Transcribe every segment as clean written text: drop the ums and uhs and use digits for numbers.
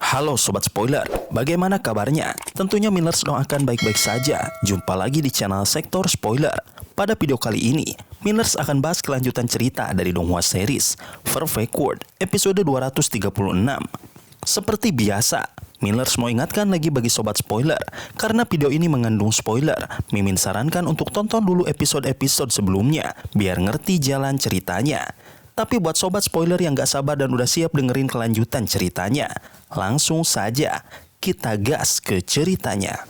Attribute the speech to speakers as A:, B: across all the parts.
A: Halo Sobat Spoiler, bagaimana kabarnya? Tentunya Millers doakan baik-baik saja. Jumpa lagi di channel Sektor Spoiler. Pada video kali ini, Millers akan bahas kelanjutan cerita dari Donghua series Perfect World episode 236. Seperti biasa, Millers mau ingatkan lagi bagi Sobat Spoiler, karena video ini mengandung spoiler, Mimin sarankan untuk tonton dulu episode-episode sebelumnya, biar ngerti jalan ceritanya. Tapi buat Sobat Spoiler yang gak sabar dan udah siap dengerin kelanjutan ceritanya, langsung saja kita gas ke ceritanya.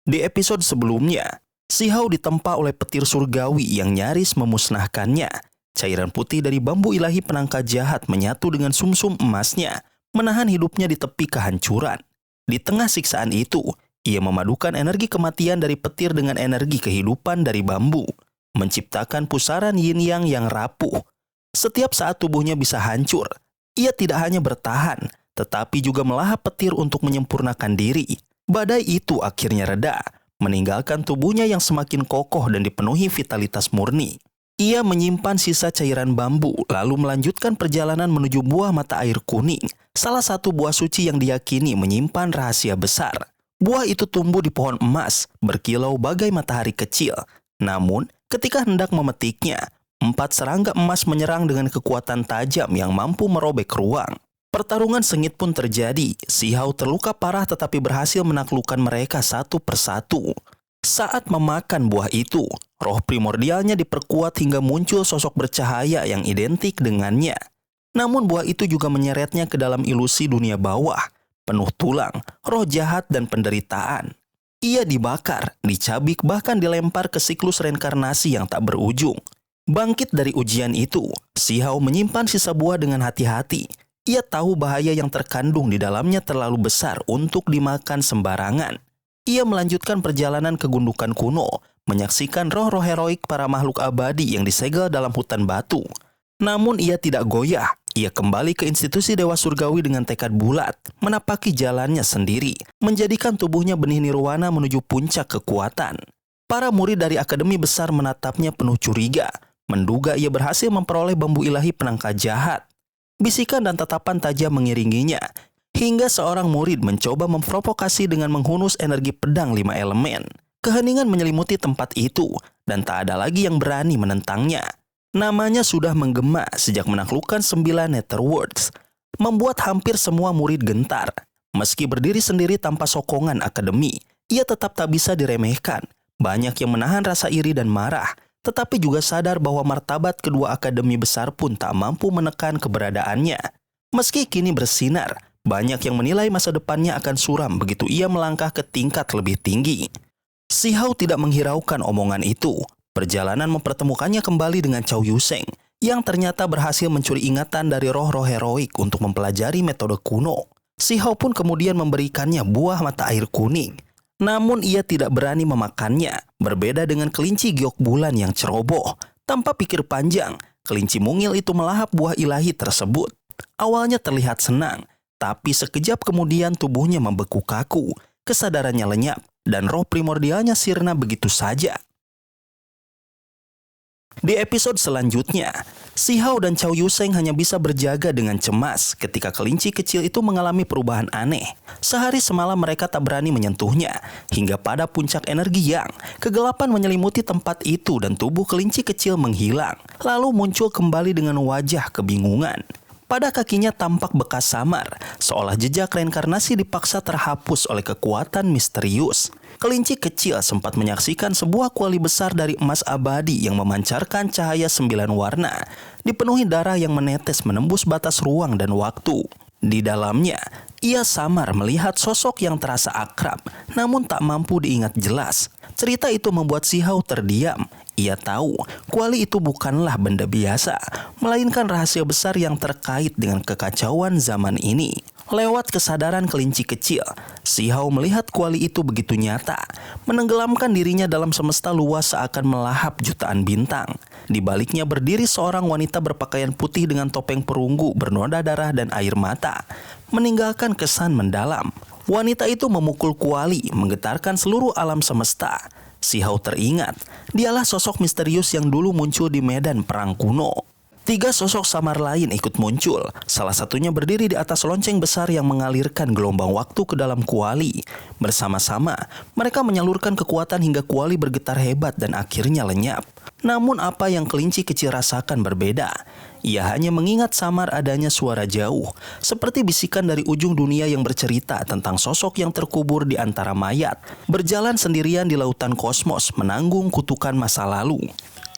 A: Di episode sebelumnya, Si Hao ditempa oleh petir surgawi yang nyaris memusnahkannya. Cairan putih dari bambu ilahi penangkal jahat menyatu dengan sumsum emasnya, menahan hidupnya di tepi kehancuran. Di tengah siksaan itu, ia memadukan energi kematian dari petir dengan energi kehidupan dari bambu, menciptakan pusaran yin-yang yang rapuh. Setiap saat tubuhnya bisa hancur, ia tidak hanya bertahan, tetapi juga melahap petir untuk menyempurnakan diri. Badai itu akhirnya reda, meninggalkan tubuhnya yang semakin kokoh dan dipenuhi vitalitas murni. Ia menyimpan sisa cairan bambu, lalu melanjutkan perjalanan menuju buah mata air kuning, salah satu buah suci yang diyakini menyimpan rahasia besar. Buah itu tumbuh di pohon emas, berkilau bagai matahari kecil. Namun, ketika hendak memetiknya, 4 serangga emas menyerang dengan kekuatan tajam yang mampu merobek ruang. Pertarungan sengit pun terjadi. Si Hao terluka parah tetapi berhasil menaklukkan mereka satu persatu. Saat memakan buah itu, roh primordialnya diperkuat hingga muncul sosok bercahaya yang identik dengannya. Namun buah itu juga menyeretnya ke dalam ilusi dunia bawah, penuh tulang, roh jahat dan penderitaan. Ia dibakar, dicabik, bahkan dilempar ke siklus reinkarnasi yang tak berujung. Bangkit dari ujian itu, Si Hao menyimpan sisa buah dengan hati-hati. Ia tahu bahaya yang terkandung di dalamnya terlalu besar untuk dimakan sembarangan. Ia melanjutkan perjalanan ke gundukan kuno, menyaksikan roh-roh heroik para makhluk abadi yang disegel dalam hutan batu. Namun ia tidak goyah. Ia kembali ke institusi Dewa Surgawi dengan tekad bulat, menapaki jalannya sendiri, menjadikan tubuhnya benih nirwana menuju puncak kekuatan. Para murid dari Akademi Besar menatapnya penuh curiga, menduga ia berhasil memperoleh bambu ilahi penangkal jahat. Bisikan dan tatapan tajam mengiringinya, hingga seorang murid mencoba memprovokasi dengan menghunus energi pedang 5 elemen. Keheningan menyelimuti tempat itu, dan tak ada lagi yang berani menentangnya. Namanya sudah menggema sejak menaklukkan 9 Netherworlds, membuat hampir semua murid gentar. Meski berdiri sendiri tanpa sokongan akademi, ia tetap tak bisa diremehkan. Banyak yang menahan rasa iri dan marah, tetapi juga sadar bahwa martabat kedua akademi besar pun tak mampu menekan keberadaannya. Meski kini bersinar, banyak yang menilai masa depannya akan suram begitu ia melangkah ke tingkat lebih tinggi. Si Hao tidak menghiraukan omongan itu. Perjalanan mempertemukannya kembali dengan Cao Yuseng, yang ternyata berhasil mencuri ingatan dari roh-roh heroik untuk mempelajari metode kuno. Si Hao pun kemudian memberikannya buah mata air kuning. Namun ia tidak berani memakannya. Berbeda dengan kelinci giok bulan yang ceroboh. Tanpa pikir panjang, kelinci mungil itu melahap buah ilahi tersebut. Awalnya terlihat senang, tapi sekejap kemudian tubuhnya membeku kaku. Kesadarannya lenyap, dan roh primordialnya sirna begitu saja. Di episode selanjutnya, Si Hao dan Cao Yuseng hanya bisa berjaga dengan cemas ketika kelinci kecil itu mengalami perubahan aneh. Sehari semalam mereka tak berani menyentuhnya, hingga pada puncak energi yang, kegelapan menyelimuti tempat itu dan tubuh kelinci kecil menghilang, lalu muncul kembali dengan wajah kebingungan. Pada kakinya tampak bekas samar, seolah jejak reinkarnasi dipaksa terhapus oleh kekuatan misterius. Kelinci kecil sempat menyaksikan sebuah kuali besar dari emas abadi yang memancarkan cahaya 9 warna, dipenuhi darah yang menetes menembus batas ruang dan waktu. Di dalamnya, ia samar melihat sosok yang terasa akrab, namun tak mampu diingat jelas. Cerita itu membuat Si Hao terdiam. Ia tahu kuali itu bukanlah benda biasa, melainkan rahasia besar yang terkait dengan kekacauan zaman ini. Lewat kesadaran kelinci kecil, Si Hao melihat kuali itu begitu nyata, menenggelamkan dirinya dalam semesta luas seakan melahap jutaan bintang. Di baliknya berdiri seorang wanita berpakaian putih dengan topeng perunggu bernoda darah dan air mata, meninggalkan kesan mendalam. Wanita itu memukul kuali, menggetarkan seluruh alam semesta. Si Hao teringat, dialah sosok misterius yang dulu muncul di medan perang kuno. 3 sosok samar lain ikut muncul. Salah satunya berdiri di atas lonceng besar yang mengalirkan gelombang waktu ke dalam kuali. Bersama-sama, mereka menyalurkan kekuatan hingga kuali bergetar hebat dan akhirnya lenyap. Namun apa yang kelinci kecil rasakan berbeda. Ia hanya mengingat samar adanya suara jauh, seperti bisikan dari ujung dunia yang bercerita tentang sosok yang terkubur di antara mayat, berjalan sendirian di lautan kosmos menanggung kutukan masa lalu.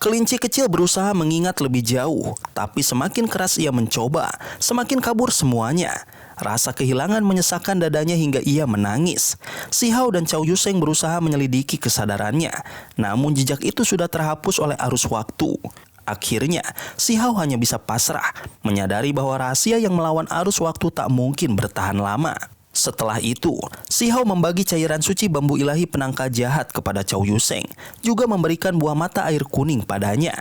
A: Kelinci kecil berusaha mengingat lebih jauh, tapi semakin keras ia mencoba, semakin kabur semuanya. Rasa kehilangan menyesakkan dadanya hingga ia menangis. Si Hao dan Chow Yuseng berusaha menyelidiki kesadarannya, namun jejak itu sudah terhapus oleh arus waktu. Akhirnya, si Hao hanya bisa pasrah, menyadari bahwa rahasia yang melawan arus waktu tak mungkin bertahan lama. Setelah itu, si Hao membagi cairan suci bambu ilahi penangkal jahat kepada Chow Yuseng, juga memberikan buah mata air kuning padanya.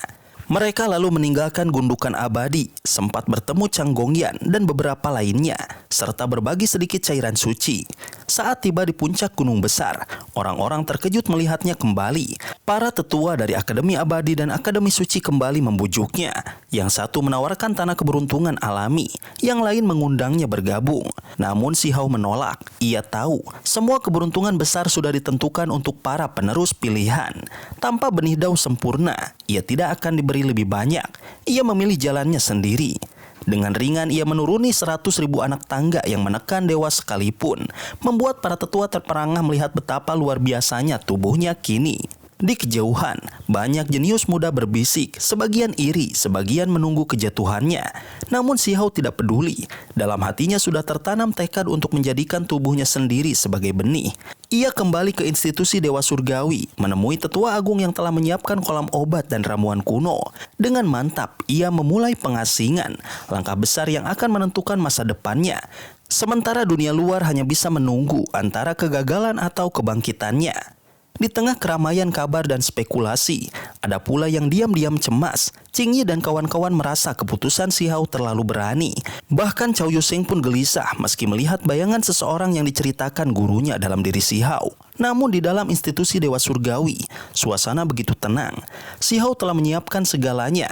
A: Mereka lalu meninggalkan gundukan abadi, sempat bertemu Chang Gongyan dan beberapa lainnya, serta berbagi sedikit cairan suci. Saat tiba di puncak gunung besar, orang-orang terkejut melihatnya kembali. Para tetua dari Akademi Abadi dan Akademi Suci kembali membujuknya. Yang satu menawarkan tanah keberuntungan alami, yang lain mengundangnya bergabung. Namun si Hao menolak. Ia tahu semua keberuntungan besar sudah ditentukan untuk para penerus pilihan. Tanpa benih dao sempurna, ia tidak akan diberi lebih banyak. Ia memilih jalannya sendiri. Dengan ringan ia menuruni 100.000 anak tangga yang menekan dewa sekalipun, membuat para tetua terperangah melihat betapa luar biasanya tubuhnya kini. Di kejauhan, banyak jenius muda berbisik, sebagian iri, sebagian menunggu kejatuhannya. Namun si Hao tidak peduli. Dalam hatinya sudah tertanam tekad untuk menjadikan tubuhnya sendiri sebagai benih. Ia kembali ke institusi Dewa Surgawi, menemui tetua agung yang telah menyiapkan kolam obat dan ramuan kuno. Dengan mantap, ia memulai pengasingan, langkah besar yang akan menentukan masa depannya. Sementara dunia luar hanya bisa menunggu antara kegagalan atau kebangkitannya. Di tengah keramaian kabar dan spekulasi, ada pula yang diam-diam cemas. Qingyi dan kawan-kawan merasa keputusan si Hao terlalu berani. Bahkan Chow Yuseng pun gelisah meski melihat bayangan seseorang yang diceritakan gurunya dalam diri si Hao. Namun di dalam institusi Dewa Surgawi, suasana begitu tenang. Si Hao telah menyiapkan segalanya.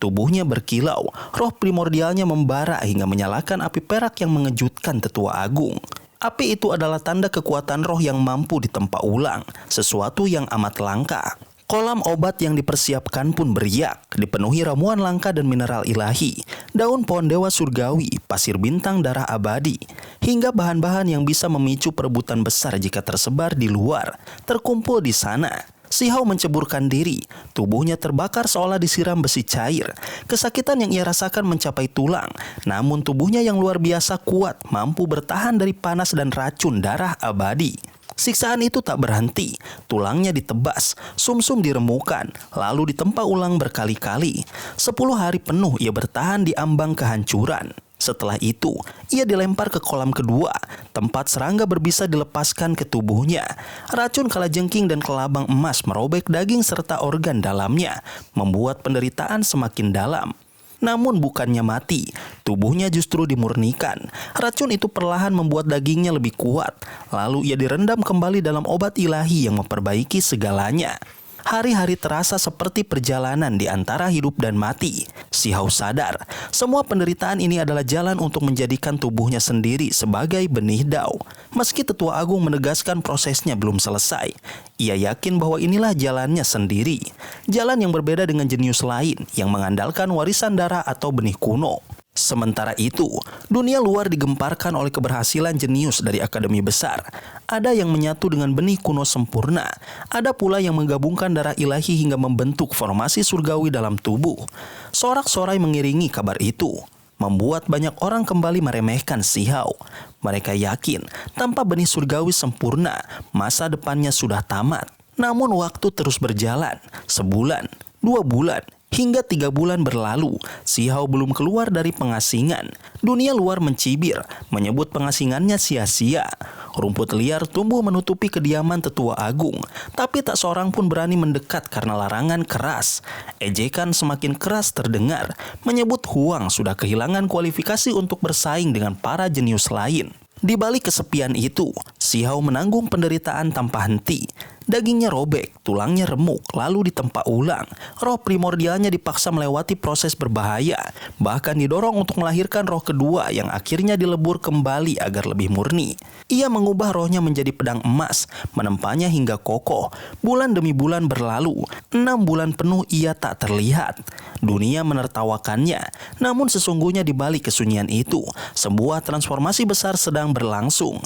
A: Tubuhnya berkilau, roh primordialnya membara hingga menyalakan api perak yang mengejutkan tetua agung. Api itu adalah tanda kekuatan roh yang mampu ditempa ulang, sesuatu yang amat langka. Kolam obat yang dipersiapkan pun beriak, dipenuhi ramuan langka dan mineral ilahi, daun pohon dewa surgawi, pasir bintang darah abadi, hingga bahan-bahan yang bisa memicu perebutan besar jika tersebar di luar, terkumpul di sana. Si Hao menceburkan diri, tubuhnya terbakar seolah disiram besi cair. Kesakitan yang ia rasakan mencapai tulang, namun tubuhnya yang luar biasa kuat mampu bertahan dari panas dan racun darah abadi. Siksaan itu tak berhenti, tulangnya ditebas, sumsum diremukan, lalu ditempa ulang berkali-kali. 10 hari penuh ia bertahan di ambang kehancuran. Setelah itu, ia dilempar ke kolam kedua, tempat serangga berbisa dilepaskan ke tubuhnya. Racun kalajengking dan kelabang emas merobek daging serta organ dalamnya, membuat penderitaan semakin dalam. Namun bukannya mati, tubuhnya justru dimurnikan. Racun itu perlahan membuat dagingnya lebih kuat, lalu ia direndam kembali dalam obat ilahi yang memperbaiki segalanya. Hari-hari terasa seperti perjalanan di antara hidup dan mati. Si Hao sadar, semua penderitaan ini adalah jalan untuk menjadikan tubuhnya sendiri sebagai benih dao. Meski tetua agung menegaskan prosesnya belum selesai, ia yakin bahwa inilah jalannya sendiri. Jalan yang berbeda dengan jenius lain yang mengandalkan warisan darah atau benih kuno. Sementara itu, dunia luar digemparkan oleh keberhasilan jenius dari akademi besar. Ada yang menyatu dengan benih kuno sempurna, ada pula yang menggabungkan darah ilahi hingga membentuk formasi surgawi dalam tubuh. Sorak-sorai mengiringi kabar itu, membuat banyak orang kembali meremehkan si Hao. Mereka yakin, tanpa benih surgawi sempurna, masa depannya sudah tamat. Namun waktu terus berjalan, sebulan, 2 bulan, hingga 3 bulan berlalu, si Hao belum keluar dari pengasingan. Dunia luar mencibir, menyebut pengasingannya sia-sia. Rumput liar tumbuh menutupi kediaman tetua agung, tapi tak seorang pun berani mendekat karena larangan keras. Ejekan semakin keras terdengar, menyebut Huang sudah kehilangan kualifikasi untuk bersaing dengan para jenius lain. Di balik kesepian itu, si Hao menanggung penderitaan tanpa henti. Dagingnya robek, tulangnya remuk, lalu ditempa ulang. Roh primordialnya dipaksa melewati proses berbahaya, bahkan didorong untuk melahirkan roh kedua yang akhirnya dilebur kembali agar lebih murni. Ia mengubah rohnya menjadi pedang emas, menempanya hingga kokoh. Bulan demi bulan berlalu, 6 bulan penuh ia tak terlihat. Dunia menertawakannya, namun sesungguhnya di balik kesunyian itu, sebuah transformasi besar sedang berlangsung.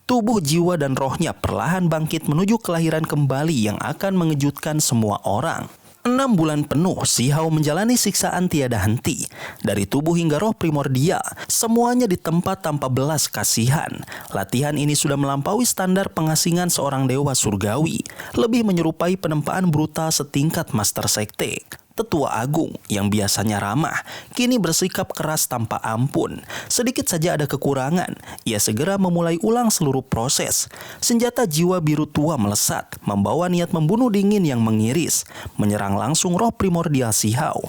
A: Tubuh, jiwa, dan rohnya perlahan bangkit menuju kelahiran kembali yang akan mengejutkan semua orang. 6 bulan penuh Si Hao menjalani siksaan tiada henti. Dari tubuh hingga roh primordial, semuanya ditempa tanpa belas kasihan. Latihan ini sudah melampaui standar pengasingan seorang dewa surgawi, lebih menyerupai penempaan brutal setingkat master sekte. Tetua Agung yang biasanya ramah, kini bersikap keras tanpa ampun. Sedikit saja ada kekurangan, ia segera memulai ulang seluruh proses. Senjata jiwa biru tua melesat, membawa niat membunuh dingin yang mengiris, menyerang langsung roh primordial Si Hao.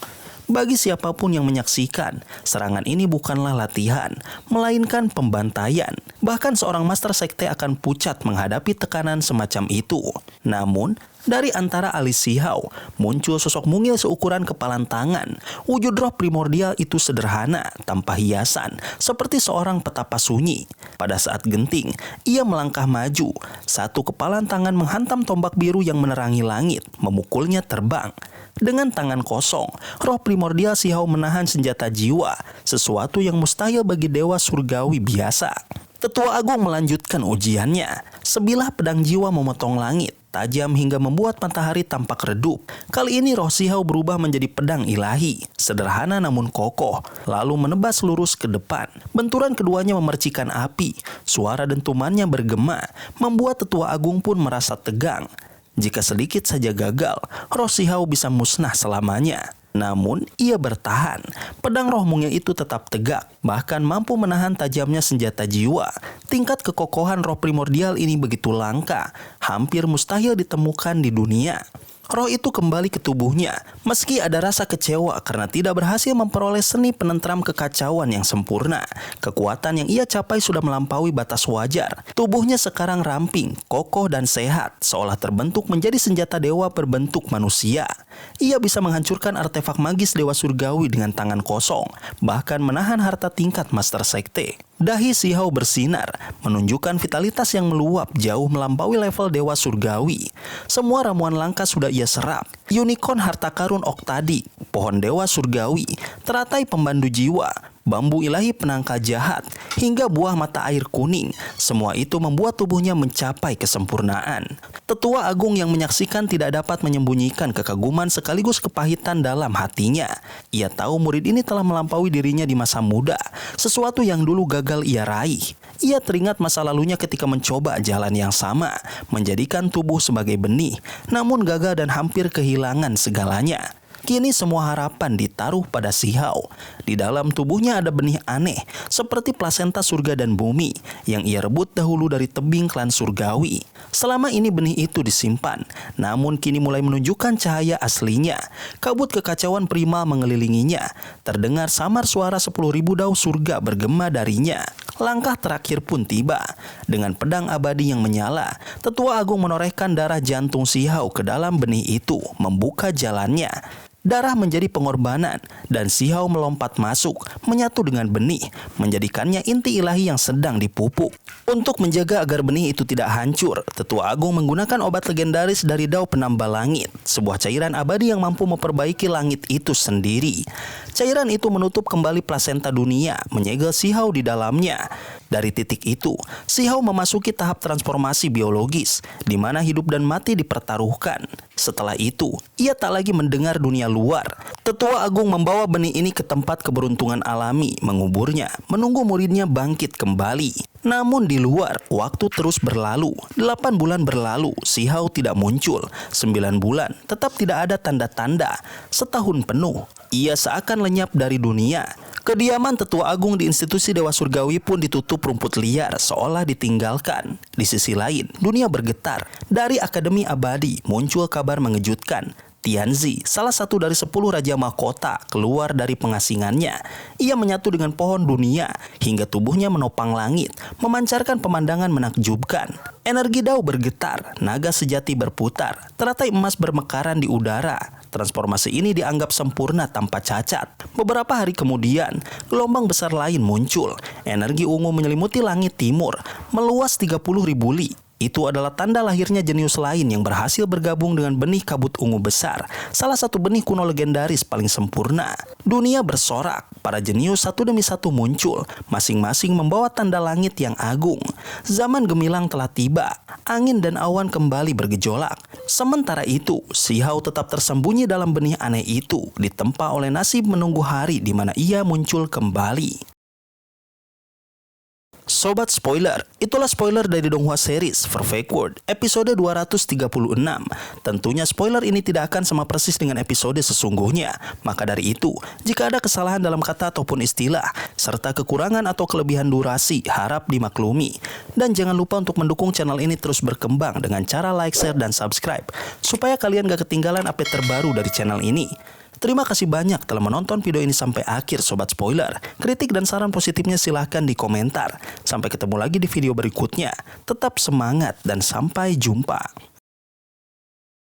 A: Bagi siapapun yang menyaksikan, serangan ini bukanlah latihan, melainkan pembantaian. Bahkan seorang master sekte akan pucat menghadapi tekanan semacam itu. Namun, dari antara alis Si Hao, muncul sosok mungil seukuran kepalan tangan. Wujud roh primordial itu sederhana, tanpa hiasan, seperti seorang petapa sunyi. Pada saat genting, ia melangkah maju. Satu kepalan tangan menghantam tombak biru yang menerangi langit, memukulnya terbang. Dengan tangan kosong, roh primordial Si Hao menahan senjata jiwa, sesuatu yang mustahil bagi dewa surgawi biasa. Tetua Agung melanjutkan ujiannya. Sebilah pedang jiwa memotong langit, tajam hingga membuat matahari tampak redup. Kali ini roh Si Hao berubah menjadi pedang ilahi, sederhana namun kokoh, lalu menebas lurus ke depan. Benturan keduanya memercikan api, suara dentumannya bergema, membuat Tetua Agung pun merasa tegang. Jika sedikit saja gagal, roh Si Hao bisa musnah selamanya. Namun, ia bertahan. Pedang roh mungil itu tetap tegak, bahkan mampu menahan tajamnya senjata jiwa. Tingkat kekokohan roh primordial ini begitu langka, hampir mustahil ditemukan di dunia. Roh itu kembali ke tubuhnya, meski ada rasa kecewa karena tidak berhasil memperoleh seni penentram kekacauan yang sempurna. Kekuatan yang ia capai sudah melampaui batas wajar. Tubuhnya sekarang ramping, kokoh, dan sehat, seolah terbentuk menjadi senjata dewa berbentuk manusia. Ia bisa menghancurkan artefak magis dewa surgawi dengan tangan kosong, bahkan menahan harta tingkat master sekte. Dahi Si Hao bersinar, menunjukkan vitalitas yang meluap jauh melampaui level dewa surgawi. Semua ramuan langka sudah ia serap. Unicorn harta karun Oktadi, pohon dewa surgawi, teratai pembantu jiwa, bambu ilahi penangkal jahat, hingga buah mata air kuning. Semua itu membuat tubuhnya mencapai kesempurnaan. Tetua Agung yang menyaksikan tidak dapat menyembunyikan kekaguman sekaligus kepahitan dalam hatinya. Ia tahu murid ini telah melampaui dirinya di masa muda, sesuatu yang dulu gagal ia raih. Ia teringat masa lalunya ketika mencoba jalan yang sama, menjadikan tubuh sebagai benih, namun gagal dan hampir kehilangan segalanya. Kini semua harapan ditaruh pada Si Hao. Di dalam tubuhnya ada benih aneh, seperti plasenta surga dan bumi, yang ia rebut dahulu dari tebing klan surgawi. Selama ini benih itu disimpan, namun kini mulai menunjukkan cahaya aslinya. Kabut kekacauan primal mengelilinginya. Terdengar samar suara 10.000 dao surga bergema darinya. Langkah terakhir pun tiba. Dengan pedang abadi yang menyala, Tetua Agung menorehkan darah jantung Si Hao ke dalam benih itu, membuka jalannya. Darah menjadi pengorbanan, dan Si Hao melompat masuk, menyatu dengan benih, menjadikannya inti ilahi yang sedang dipupuk. Untuk menjaga agar benih itu tidak hancur, Tetua Agung menggunakan obat legendaris dari Dao Penambah Langit, sebuah cairan abadi yang mampu memperbaiki langit itu sendiri. Cairan itu menutup kembali plasenta dunia, menyegel Si Hao di dalamnya. Dari titik itu, Si Hao memasuki tahap transformasi biologis, di mana hidup dan mati dipertaruhkan. Setelah itu, ia tak lagi mendengar dunia luar. Tetua Agung membawa benih ini ke tempat keberuntungan alami, menguburnya, menunggu muridnya bangkit kembali. Namun di luar, waktu terus berlalu. 8 bulan berlalu, Si Hao tidak muncul. 9 bulan, tetap tidak ada tanda-tanda. Setahun penuh, ia seakan lenyap dari dunia. Kediaman Tetua Agung di institusi Dewa Surgawi pun ditutup rumput liar, seolah ditinggalkan. Di sisi lain, dunia bergetar. Dari Akademi Abadi muncul kabar mengejutkan. Tianzi, salah satu dari 10 raja mahkota, keluar dari pengasingannya. Ia menyatu dengan pohon dunia hingga tubuhnya menopang langit, memancarkan pemandangan menakjubkan. Energi Dao bergetar, naga sejati berputar, teratai emas bermekaran di udara. Transformasi ini dianggap sempurna tanpa cacat. Beberapa hari kemudian, gelombang besar lain muncul. Energi ungu menyelimuti langit timur, meluas 30.000 li. Itu adalah tanda lahirnya jenius lain yang berhasil bergabung dengan benih kabut ungu besar, salah satu benih kuno legendaris paling sempurna. Dunia bersorak, para jenius satu demi satu muncul, masing-masing membawa tanda langit yang agung. Zaman gemilang telah tiba, angin dan awan kembali bergejolak. Sementara itu, Si Hao tetap tersembunyi dalam benih aneh itu, ditempa oleh nasib menunggu hari di mana ia muncul kembali. Sobat spoiler, itulah spoiler dari Donghua series Perfect World episode 236. Tentunya spoiler ini tidak akan sama persis dengan episode sesungguhnya. Maka dari itu, jika ada kesalahan dalam kata ataupun istilah, serta kekurangan atau kelebihan durasi, harap dimaklumi. Dan jangan lupa untuk mendukung channel ini terus berkembang dengan cara like, share, dan subscribe, supaya kalian gak ketinggalan update terbaru dari channel ini. Terima kasih banyak telah menonton video ini sampai akhir Sobat Spoiler. Kritik dan saran positifnya silahkan di komentar. Sampai ketemu lagi di video berikutnya. Tetap semangat dan sampai jumpa.